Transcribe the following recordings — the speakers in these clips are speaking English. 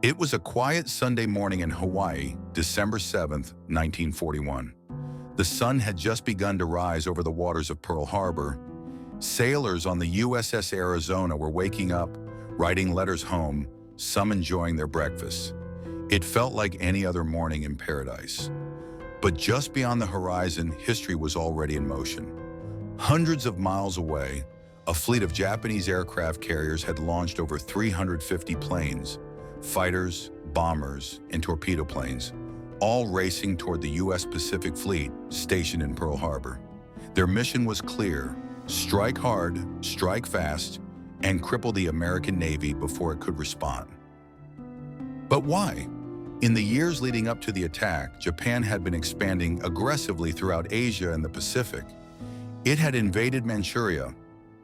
It was a quiet Sunday morning in Hawaii, December 7th, 1941. The sun had just begun to rise over the waters of Pearl Harbor. Sailors on the USS Arizona were waking up, writing letters home, some enjoying their breakfast. It felt like any other morning in paradise. But just beyond the horizon, history was already in motion. Hundreds of miles away, a fleet of Japanese aircraft carriers had launched over 350 planes, fighters, bombers, and torpedo planes, all racing toward the U.S. Pacific Fleet stationed in Pearl Harbor. Their mission was clear: strike hard, strike fast, and cripple the American Navy before it could respond. But why? In the years leading up to the attack, Japan had been expanding aggressively throughout Asia and the Pacific. It had invaded Manchuria,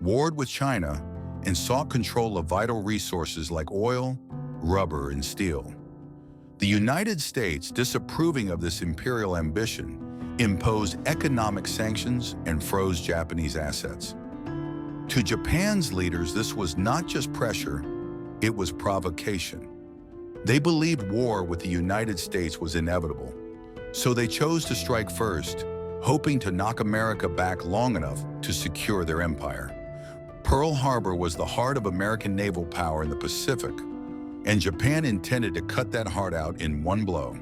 warred with China, and sought control of vital resources like oil, rubber, and steel. The United States, disapproving of this imperial ambition, imposed economic sanctions and froze Japanese assets. To Japan's leaders, this was not just pressure, it was provocation. They believed war with the United States was inevitable, so they chose to strike first, hoping to knock America back long enough to secure their empire. Pearl Harbor was the heart of American naval power in the Pacific, and Japan intended to cut that heart out in one blow.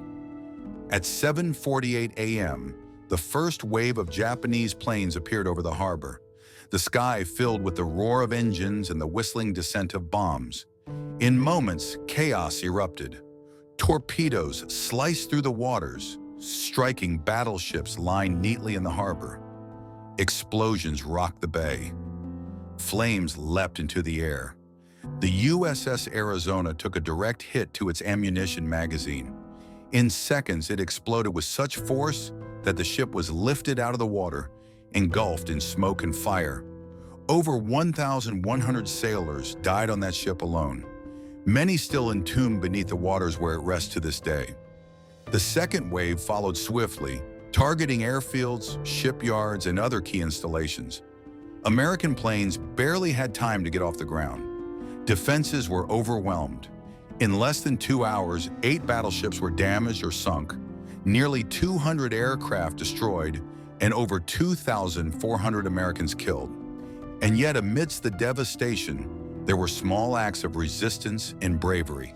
At 7:48 a.m., the first wave of Japanese planes appeared over the harbor, the sky filled with the roar of engines and the whistling descent of bombs. In moments, chaos erupted. Torpedoes sliced through the waters, striking battleships lying neatly in the harbor. Explosions rocked the bay. Flames leapt into the air. The USS Arizona took a direct hit to its ammunition magazine. In seconds, it exploded with such force that the ship was lifted out of the water, engulfed in smoke and fire. Over 1,100 sailors died on that ship alone, many still entombed beneath the waters where it rests to this day. The second wave followed swiftly, targeting airfields, shipyards, and other key installations. American planes barely had time to get off the ground. Defenses were overwhelmed. In less than 2 hours, 8 battleships were damaged or sunk, nearly 200 aircraft destroyed, and over 2,400 Americans killed. And yet, amidst the devastation, there were small acts of resistance and bravery.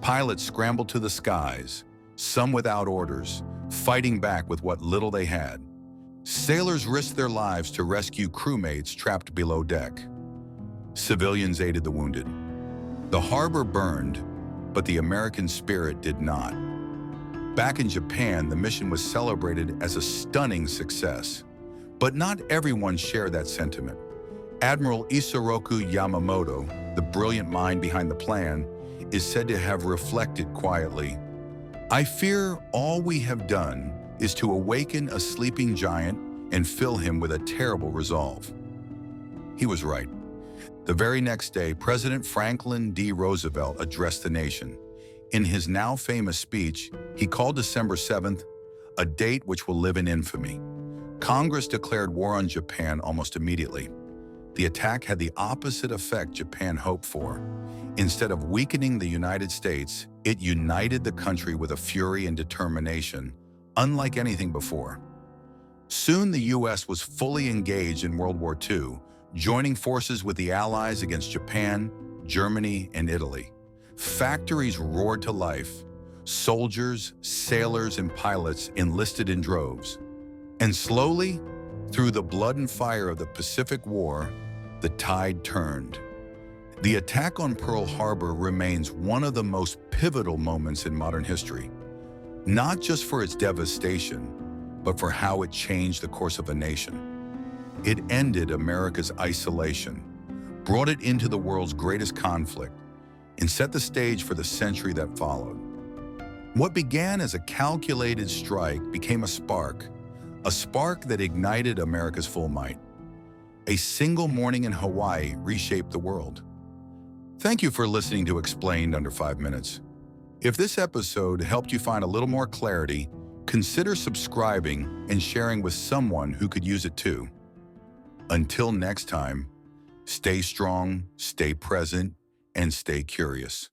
Pilots scrambled to the skies, some without orders, fighting back with what little they had. Sailors risked their lives to rescue crewmates trapped below deck. Civilians aided the wounded. The harbor burned, but the American spirit did not. Back in Japan, the mission was celebrated as a stunning success. But not everyone shared that sentiment. Admiral Isoroku Yamamoto, the brilliant mind behind the plan, is said to have reflected quietly, "I fear all we have done is to awaken a sleeping giant and fill him with a terrible resolve." He was right. The very next day, President Franklin D. Roosevelt addressed the nation. In his now famous speech, he called December 7th a date which will live in infamy. Congress declared war on Japan almost immediately. The attack had the opposite effect Japan hoped for. Instead of weakening the United States, it united the country with a fury and determination unlike anything before. Soon the U.S. was fully engaged in World War II, joining forces with the Allies against Japan, Germany, and Italy. Factories roared to life. Soldiers, sailors, and pilots enlisted in droves. And slowly, through the blood and fire of the Pacific War, the tide turned. The attack on Pearl Harbor remains one of the most pivotal moments in modern history, not just for its devastation, but for how it changed the course of a nation. It ended America's isolation, brought it into the world's greatest conflict, and set the stage for the century that followed. What began as a calculated strike became a spark that ignited America's full might. A single morning in Hawaii reshaped the world. Thank you for listening to Explained Under 5 Minutes. If this episode helped you find a little more clarity, consider subscribing and sharing with someone who could use it too. Until next time, stay strong, stay present, and stay curious.